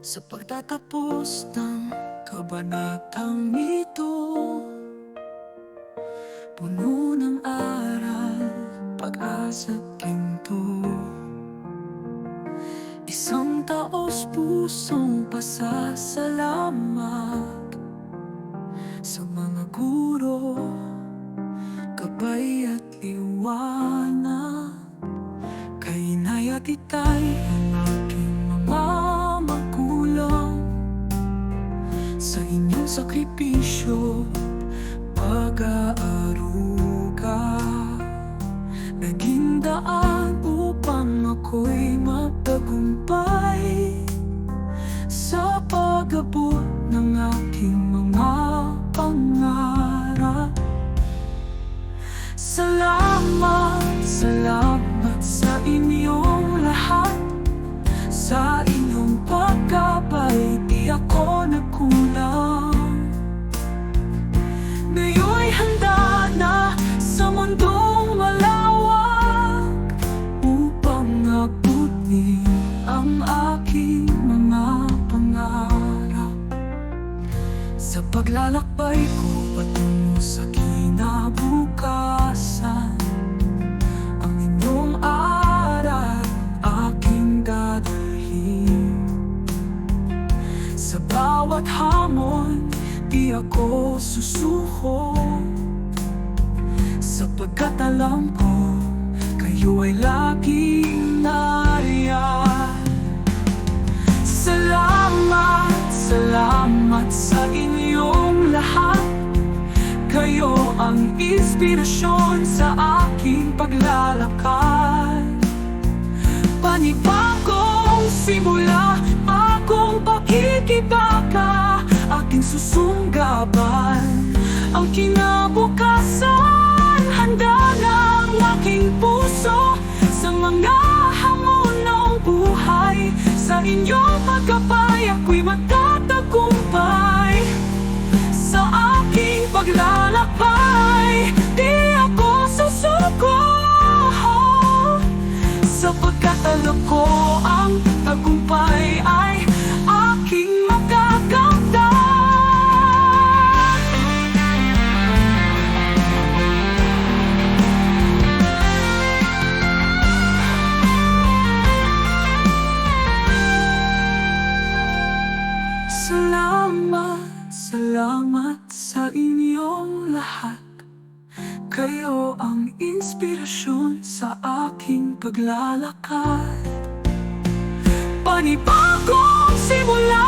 Sa pagtatapos ng kabanatang ito, puno ng aral, pag-asa, ginto. Isang taos-pusong pasasalamat sa mga guro, gabay at liwanag. Kay Inay at Itay, ang aking mga magulang, sa inyong sakripisyo, pag-aaruga, naging daan upang ako'y matagumpay sa pag-abot ng aking mga pangarap. Salamat, salamat sa inyong lahat. Sa inyong pagkabay, di ako nagkulang. Ngayon'y handa na sa mundong malawak upang abutin ang aking mga pangarap. Sa paglalakbay ko patungo sa kinabukasan, ang inyong aral aking dadalhin. Sa bawat hamon, di ako susuko, sapagkat alam ko kayo ay laging nariyan. Salamat, salamat sa inyong lahat. Kayo ang inspirasyon sa aking paglalakad. Panibagong simula, akong pakikibaka, aking susunggaban ang kinabukasan. Handa ng aking puso sa mga hamon ng buhay. Sa inyong pagkabay, ako'y matatagumpay. Sa aking paglalakbay, di ako susuko, sapagkat alam ko ang tagumpay ay aking makakamtan. Salamat, salamat sa inyong lahat. Kayo ang inspirasyon sa aking paglalakad. Panibagong simula,